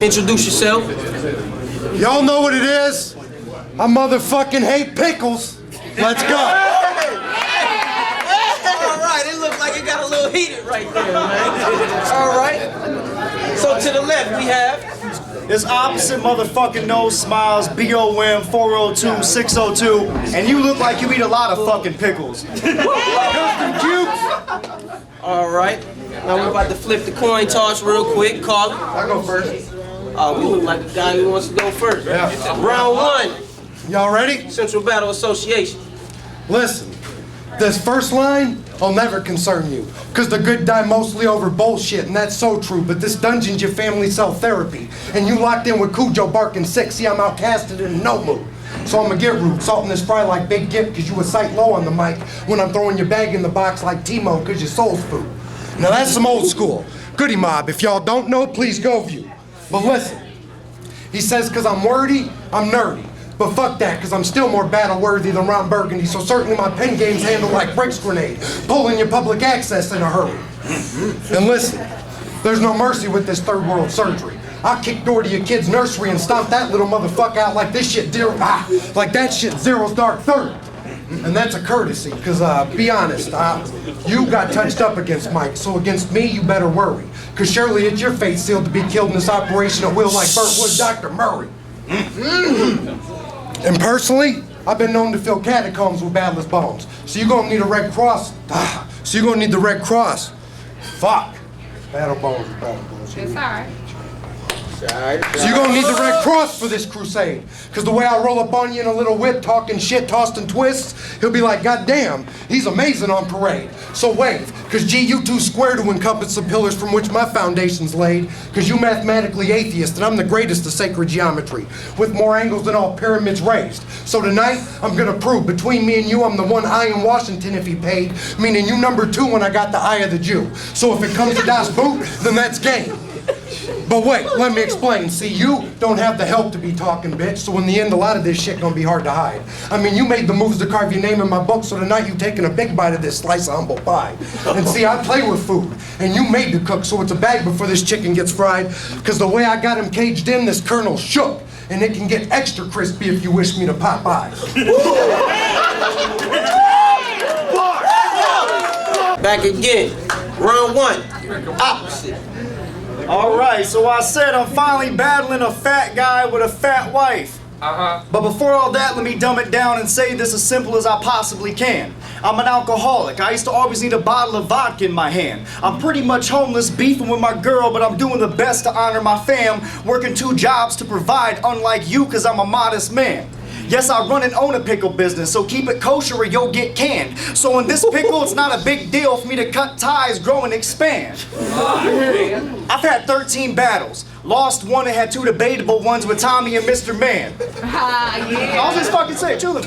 Introduce yourself. Y'all know what it is. I motherfucking hate pickles. Let's go. All right, it looks like it got a little heated right there, man. All right. So to the left we have This opposite motherfucking nose smiles, BOM 402 602, and you look like you eat a lot of fucking pickles. All right. Now we're about to flip the coin toss real quick. Call it. I go first. We look like a guy who wants to go first. Yeah. Round one, Y'all ready? Central Battle Association. Listen, this first line will never concern you, because the good die mostly over bullshit, and that's so true, but this dungeon's your family cell therapy, and you locked in with Cujo barking sick. See, I'm outcasted in no mood. So I'ma get rude, salting this fry like Big Gip, because you was sight low on the mic, when I'm throwing your bag in the box like Timo, because your soul's food. Now that's some old school. Goody Mob, if y'all don't know, please go view. But listen, he says because I'm wordy, I'm nerdy. But fuck that, because I'm still more battle-worthy than Ron Burgundy, so certainly my pen game's handled like Brick's grenade, pulling your public access in a hurry. And listen, there's no mercy with this third world surgery. I'll kick door to your kid's nursery and stomp that little motherfucker out like this shit like that shit Zero's Dark Third. And that's a courtesy, because be honest, you got touched up against Mike, so against me you better worry. Because surely it's your fate sealed to be killed in this operation at will like Bertwood Dr. Murray. And personally, I've been known to fill catacombs with badless bones. So you're gonna need a Red Cross. So you're gonna need the Red Cross. Fuck. Battle bones. It's alright. So you're gonna need the Red Cross for this crusade. Cause the way I roll up on you in a little whip, talking shit, tossed and twists, he'll be like, God damn, he's amazing on parade. So wave, cause G, you too square to encompass the pillars from which my foundation's laid. Cause you mathematically atheist, and I'm the greatest of sacred geometry, with more angles than all pyramids raised. So tonight, I'm gonna prove between me and you, I'm the one eye in Washington if he paid, meaning you number two when I got the eye of the Jew. So if it comes to Das Boot, then that's game. But wait, let me explain. See, you don't have the help to be talking, bitch, so in the end, a lot of this shit gonna be hard to hide. I mean, you made the moves to carve your name in my book, so tonight you taking a big bite of this slice of humble pie. And see, I play with food, and you made the cook, so it's a bag before this chicken gets fried, because the way I got him caged in, this kernel shook, and it can get extra crispy if you wish me to pop eyes. Back again. Round one, opposite. Alright, so I said I'm finally battling a fat guy with a fat wife. But before all that, let me dumb it down and say this as simple as I possibly can. I'm an alcoholic. I used to always need a bottle of vodka in my hand. I'm pretty much homeless, beefing with my girl, but I'm doing the best to honor my fam, working 2 jobs to provide, unlike you, cause I'm a modest man. Yes, I run and own a pickle business, so keep it kosher or you'll get canned. So in this pickle, it's not a big deal for me to cut ties, grow, and expand. I've had 13 battles. Lost one and had 2 debatable ones with Tommy and Mr. Man. Yeah. I'll just fucking say it, chillin'.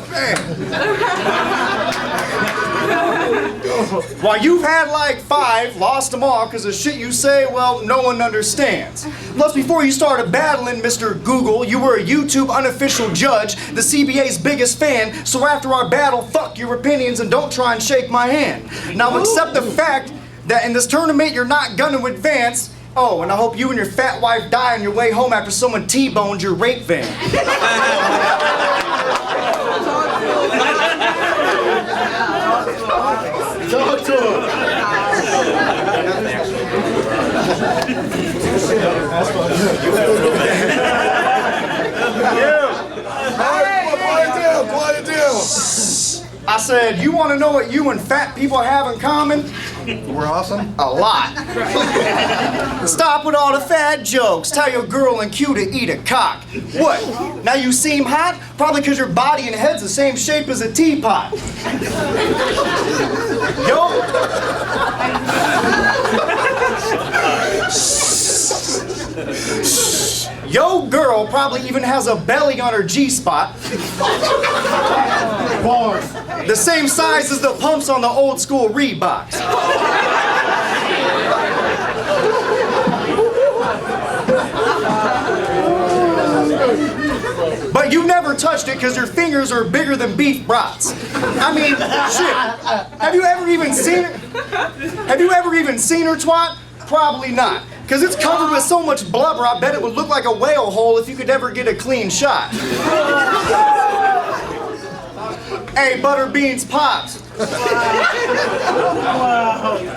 While you've had like 5, lost them all because the shit you say, well, no one understands. Plus, before you started battling Mr. Google, you were a YouTube unofficial judge, the CBA's biggest fan, so after our battle, fuck your opinions and don't try and shake my hand. Now accept the fact that in this tournament you're not gonna advance. Oh, and I hope you and your fat wife die on your way home after someone T-boned your rape van. Talk to him. Quiet down. I said, you want to know what you and fat people have in common? We're awesome. A lot. Stop with all the fat jokes. Tell your girl and Q to eat a cock. What? Now you seem hot? Probably because your body and head's the same shape as a teapot. Yo girl probably even has a belly on her G-spot. Bars. The same size as the pumps on the old school Reeboks. But you never touched it because your fingers are bigger than beef brats. I mean, shit. Have you ever even seen her? Have you ever even seen her twat? Probably not. Cause it's covered with so much blubber, I bet it would look like a whale hole if you could ever get a clean shot. Hey, butter beans pops.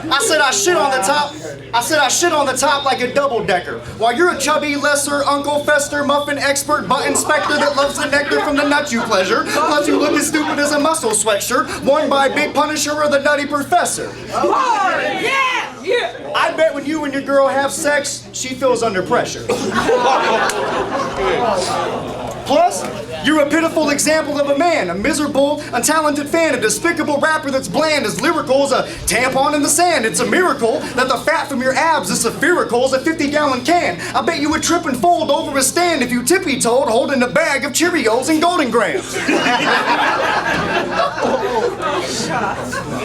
I said I shit on the top. I said I shit on the top like a double-decker. While you're a chubby, lesser, Uncle Fester, muffin expert, butt inspector that loves the nectar from the nut you pleasure. Plus you look as stupid as a muscle sweatshirt worn by Big Punisher or the Nutty Professor. Yeah. I bet when you and your girl have sex, she feels under pressure. Plus, you're a pitiful example of a man, a miserable, untalented fan, a despicable rapper that's bland, as lyrical as a tampon in the sand. It's a miracle that the fat from your abs is spherical as a 50-gallon can. I bet you would trip and fold over a stand if you tippy-toed holding a bag of Cheerios and Golden Grams.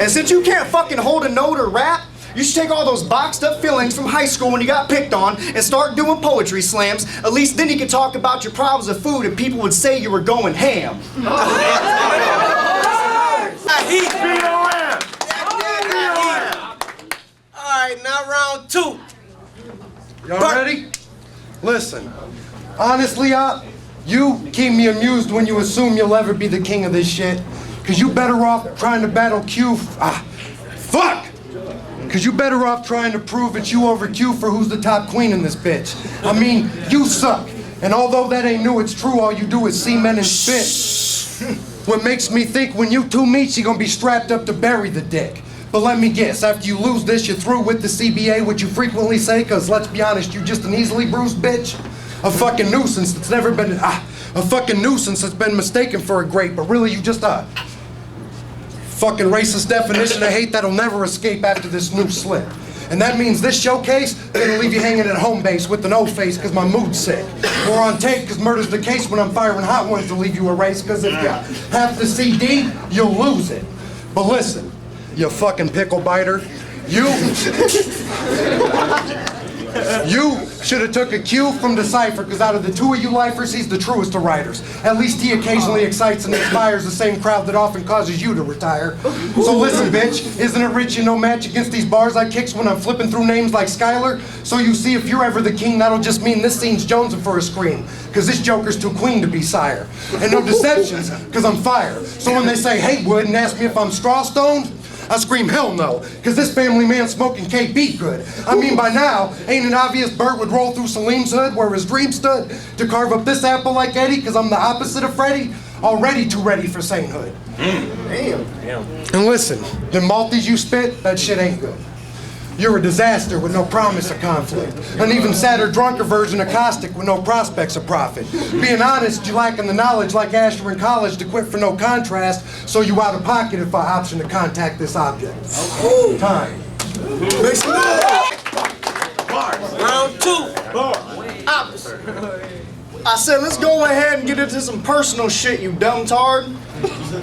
And since you can't fucking hold a note or rap, you should take all those boxed up feelings from high school when you got picked on and start doing poetry slams. At least then you could talk about your problems of food and people would say you were going ham. Alright, now round 2. Y'all ready? Listen, honestly, you keep me amused when you assume you'll ever be the king of this shit. Cause you better off trying to battle Q. Fuck! Cause you better off trying to prove it's you over Q for who's the top queen in this bitch. I mean, you suck. And although that ain't new, it's true, all you do is see men and spit. What makes me think when you two meet, she gonna be strapped up to bury the dick. But let me guess, after you lose this, you're through with the CBA, which you frequently say, cause let's be honest, you're just an easily bruised bitch. A fucking nuisance that's never been, a fucking nuisance that's been mistaken for a great, but really you just fucking racist definition of hate that'll never escape after this new slip. And that means this showcase, they're gonna leave you hanging at home base with an O-face cause my mood's sick. Or on tape cause murder's the case when I'm firing hot ones to leave you erased cause if you have the CD, you'll lose it. But listen, you fucking pickle biter, you should have took a cue from the cipher, because out of the two of you lifers, he's the truest of writers. At least he occasionally excites and inspires the same crowd that often causes you to retire. So listen, bitch, isn't it rich you no match against these bars I kicks when I'm flipping through names like Skylar? So you see, if you're ever the king, that'll just mean this scene's jonesing for a scream, because this joker's too queen to be sire. And no deceptions, because I'm fire. So when they say Haywood and ask me if I'm straw stoned, I scream hell no, cause this family man's smoking KB good. I mean by now, ain't it obvious Bert would roll through Salim's hood where his dream stood to carve up this apple like Eddie, cause I'm the opposite of Freddie, already too ready for sainthood. Damn. And listen, the Maltese you spit, that shit ain't good. You're a disaster with no promise of conflict. An even sadder, drunker version of caustic with no prospects of profit. Being honest, you lacking the knowledge like Asher in college to quit for no contrast, so you out of pocket if I option to contact this object. Time. Round 2. Opposite. I said, let's go ahead and get into some personal shit, you dumb tard.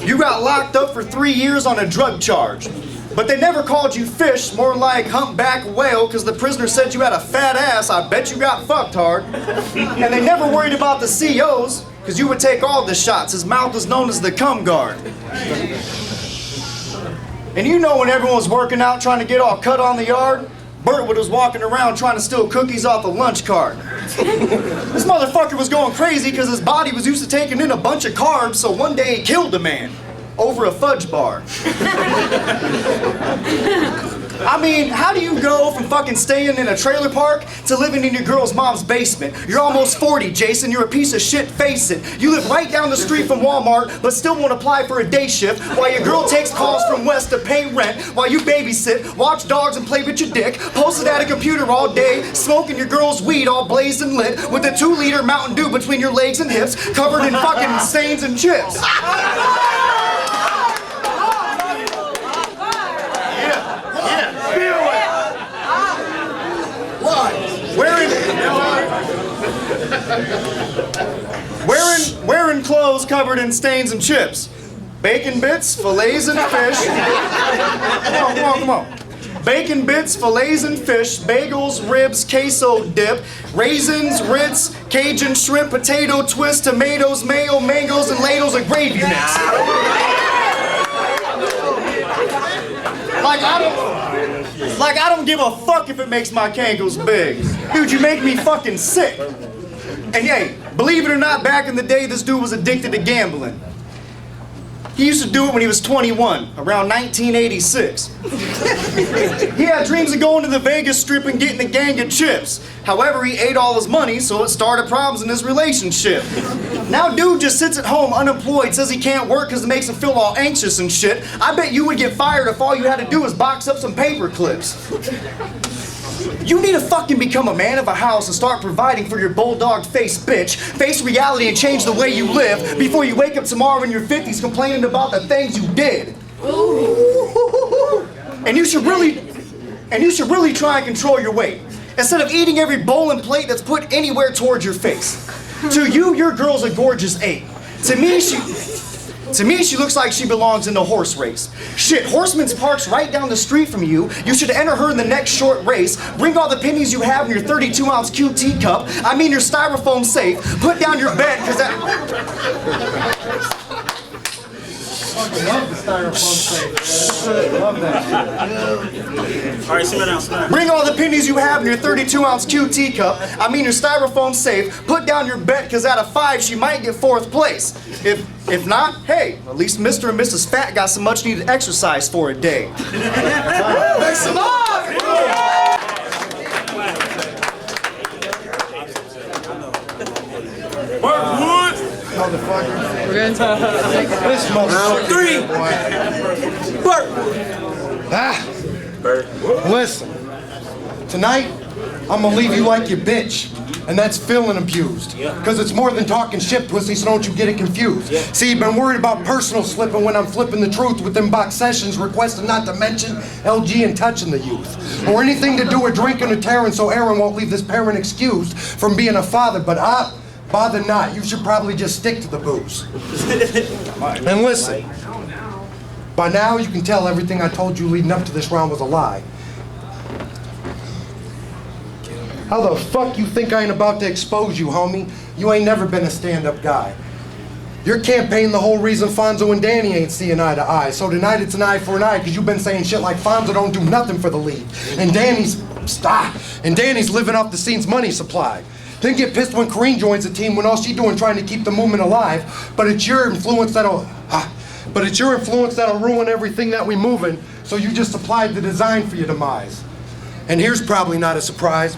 You got locked up for 3 years on a drug charge. But they never called you fish, more like humpback whale, because the prisoner said you had a fat ass. I bet you got fucked hard. And they never worried about the COs, because you would take all the shots. His mouth is known as the cum guard. And you know when everyone was working out trying to get all cut on the yard, Bertwood was walking around trying to steal cookies off the lunch cart. This motherfucker was going crazy because his body was used to taking in a bunch of carbs, so one day he killed a man over a fudge bar. I mean, how do you go from fucking staying in a trailer park to living in your girl's mom's basement? You're almost 40, Jason. You're a piece of shit, face it. You live right down the street from Walmart, but still won't apply for a day shift, while your girl takes calls from West to pay rent, while you babysit, watch dogs and play with your dick, posted at a computer all day, smoking your girl's weed all blazed and lit, with a 2-liter Mountain Dew between your legs and hips, covered in fucking stains and chips. Wearing clothes covered in stains and chips. Bacon bits, fillets and fish. Come on. Bacon bits, fillets and fish, bagels, ribs, queso dip, raisins, Ritz, Cajun shrimp, potato twist, tomatoes, mayo, mangoes, and ladles of gravy mix. Like, Like, I don't give a fuck if it makes my cankles big. Dude, you make me fucking sick. And hey, believe it or not, back in the day, this dude was addicted to gambling. He used to do it when he was 21, around 1986. He had dreams of going to the Vegas Strip and getting a gang of chips. However, he ate all his money, so it started problems in his relationship. Now dude just sits at home unemployed, says he can't work because it makes him feel all anxious and shit. I bet you would get fired if all you had to do was box up some paper clips. You need to fucking become a man of a house and start providing for your bulldog face bitch, face reality and change the way you live before you wake up tomorrow in your 50s complaining about the things you did. And you should really try and control your weight instead of eating every bowl and plate that's put anywhere towards your face. To you, your girl's a gorgeous 8. To me, she looks like she belongs in a horse race. Shit, Horseman's Park's right down the street from you. You should enter her in the next short race. Bring all the pennies you have in your 32-ounce QT cup. I mean your styrofoam safe. Put down your bed, because that... I love the styrofoam safe. Love that. All right, sit down. Bring all the pennies you have in your 32-ounce QT cup. I mean your styrofoam safe. Put down your bet, because out of 5, she might get 4th place. If not, hey, at least Mr. and Mrs. Fat got some much needed exercise for a day. Make some noise! Bertwood! Motherfucker. We're gonna talk. This motherfucker. 3. Bertwood. Listen, tonight, I'm gonna leave you like your bitch. And that's feeling abused. Because it's more than talking shit, pussy, so don't you get it confused. See, you've been worried about personal slipping when I'm flipping the truth with them box sessions, requesting not to mention LG and touching the youth. Or anything to do with drinking or tearing, so Aaron won't leave this parent excused from being a father. But bother not, you should probably just stick to the booze. And listen, by now you can tell everything I told you leading up to this round was a lie. How the fuck you think I ain't about to expose you, homie? You ain't never been a stand-up guy. Your campaign the whole reason Fonzo and Danny ain't seeing eye to eye. So tonight it's an eye for an eye, because you've been saying shit like Fonzo don't do nothing for the league. And Danny's living off the scene's money supply. Then get pissed when Corrine joins the team when all she doing trying to keep the movement alive. But it's your influence that'll ruin everything that we moving. So you just supplied the design for your demise. And here's probably not a surprise.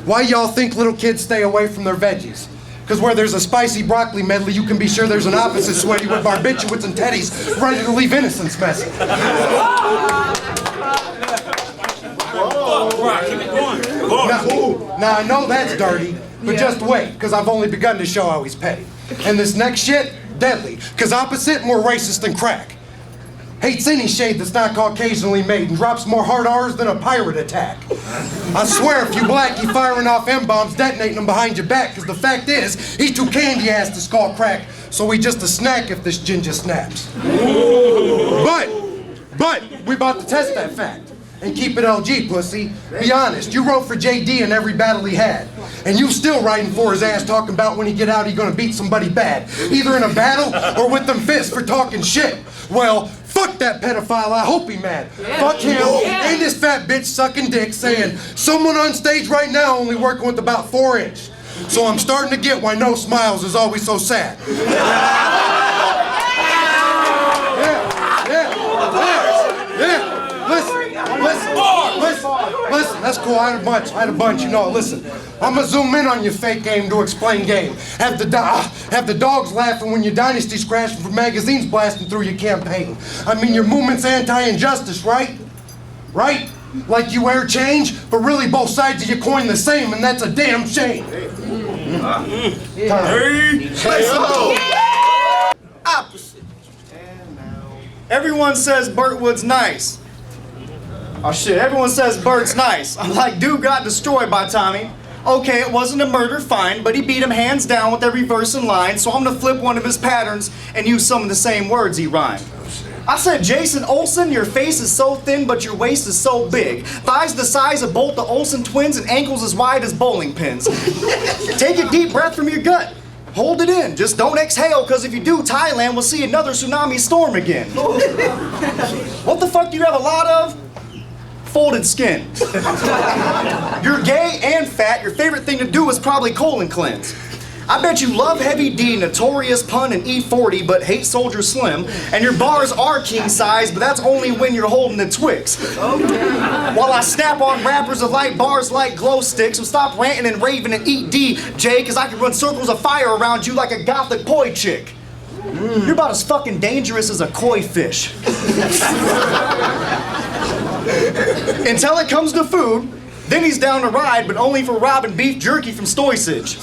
Why y'all think little kids stay away from their veggies? Because where there's a spicy broccoli medley, you can be sure there's an opposite sweaty with barbiturates and teddies ready to leave innocence messy. Keep it going. Now I know that's dirty, but just wait, because I've only begun to show how he's petty. And this next shit, deadly, because Ahpasit more racist than crack. Hates any shade that's not Caucasianly made and drops more hard R's than a pirate attack. I swear if you black, you firing off M-bombs, detonating them behind your back, because the fact is, he too candy ass to skull crack, so he just a snack if this ginger snaps. But, we about to test that fact. And keep it LG, pussy. Be honest, you wrote for JD in every battle he had. And you still writing for his ass talking about when he get out he gonna beat somebody bad. Either in a battle or with them fists for talking shit. Well, fuck that pedophile, I hope he mad. Fuck him and this fat bitch sucking dick saying, someone on stage right now only working with about 4 inch. So I'm starting to get why no smiles is always so sad. Yeah. Listen, that's cool, I had a bunch, you know, listen. I'ma zoom in on your fake game to explain game. Have the dogs laughing when your dynasty's crashing for magazines blasting through your campaign. I mean, your movement's anti-injustice, right? Right? Like you wear change, but really both sides of your coin the same, and that's a damn shame. Ahpasit. Everyone says Bertwood's nice. Oh shit, everyone says Bert's nice. I'm like, dude got destroyed by Tommy. Okay, it wasn't a murder, fine, but he beat him hands down with every verse in line, so I'm gonna flip one of his patterns and use some of the same words he rhymed. I said, Jason Olsen, your face is so thin, but your waist is so big. Thighs the size of both the Olsen twins and ankles as wide as bowling pins. Take a deep breath from your gut. Hold it in. Just don't exhale, because if you do, Thailand will see another tsunami storm again. What the fuck do you have a lot of? folded skin. You're gay and fat. Your favorite thing to do is probably colon cleanse. I bet you love Heavy D, Notorious Pun, and E40, but hate Soldier Slim. And your bars are king size, but that's only when you're holding the Twix. While I snap on rappers of light bars like glow sticks, so stop ranting and raving and eat D, Jay, cause I can run circles of fire around you like a gothic poi chick. You're about as fucking dangerous as a koi fish. Until it comes to food, then he's down to ride, but only for robbing beef jerky from Stoysage.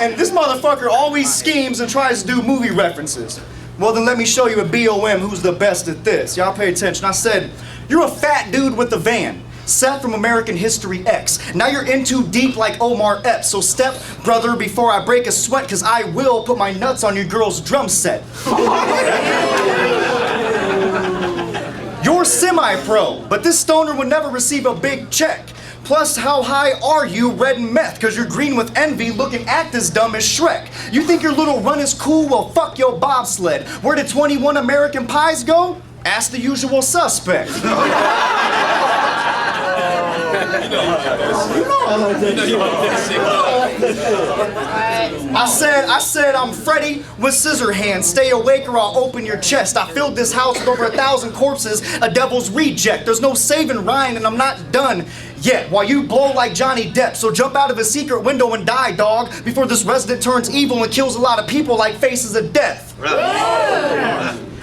And this motherfucker always schemes and tries to do movie references. Well, then let me show you a BOM who's the best at this. Y'all pay attention. I said, you're a fat dude with a van. Seth from American History X. Now you're in too deep like Omar Epps, so step, brother, before I break a sweat, cause I will put my nuts on your girl's drum set. You're semi-pro, but this stoner would never receive a big check. Plus, how high are you, red and meth? Cause you're green with envy, looking act as dumb as Shrek. You think your little run is cool? Well, fuck your bobsled. Where did 21 American Pies go? Ask the usual suspect. I said I'm Freddy with scissor hands. Stay awake or I'll open your chest. I filled this house with over 1,000 corpses, a devil's reject. There's no saving Ryan and I'm not done yet. While you blow like Johnny Depp, so jump out of a secret window and die, dog, before this resident turns evil and kills a lot of people like Faces of Death.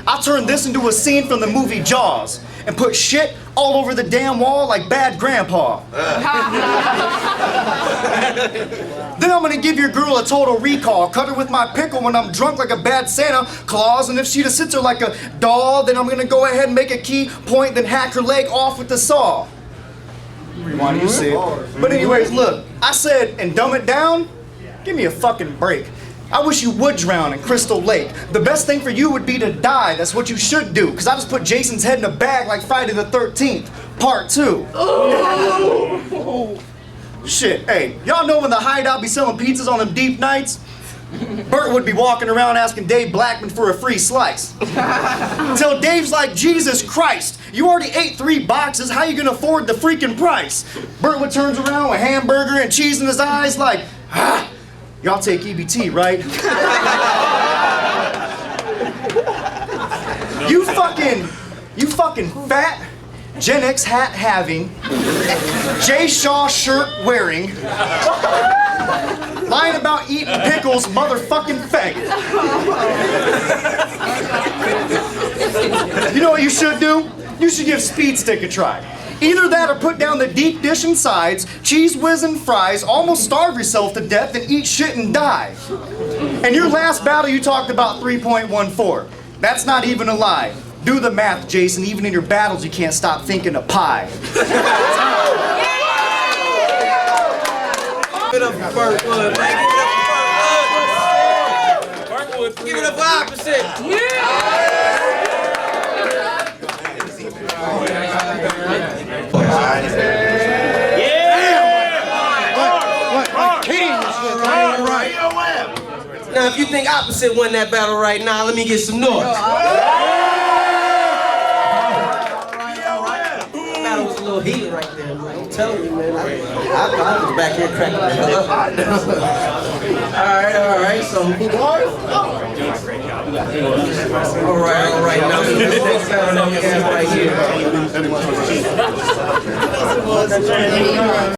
I'll turn this into a scene from the movie Jaws and put shit all over the damn wall like bad grandpa. Then I'm gonna give your girl a total recall, cut her with my pickle when I'm drunk like a bad Santa Claus, and if she just sits her like a doll, then I'm gonna go ahead and make a key point, then hack her leg off with the saw. Rewind, you see it. But anyways, look, I said, and dumb it down? Give me a fucking break. I wish you would drown in Crystal Lake. The best thing for you would be to die. That's what you should do. Cause I just put Jason's head in a bag like Friday the 13th, part 2. Shit, hey, y'all know when the Hideout be selling pizzas on them deep nights? Bert would be walking around asking Dave Blackman for a free slice. Till Dave's like, Jesus Christ, you already ate 3 boxes, how you gonna afford the freaking price? Bertwood turns around with hamburger and cheese in his eyes like, ah, y'all take EBT, right? You fucking fat, Gen X hat having, Jay Shaw shirt wearing, lying about eating pickles, motherfucking faggot. You know what you should do? You should give Speed Stick a try. Either that or put down the deep dish and sides, cheese whiz and fries, almost starve yourself to death and eat shit and die. And your last battle you talked about 3.14. That's not even a lie. Do the math, Jason. Even in your battles you can't stop thinking of pie. Give it up for Bertwood, man. Give it up for Ahpasit. Now, if you think Ahpasit won that battle right now, let me get some noise. That was a little heated right there, man. I'm telling you, man. I was back here cracking the hell up. All right, so. All right. Now, this next battle that we have right here.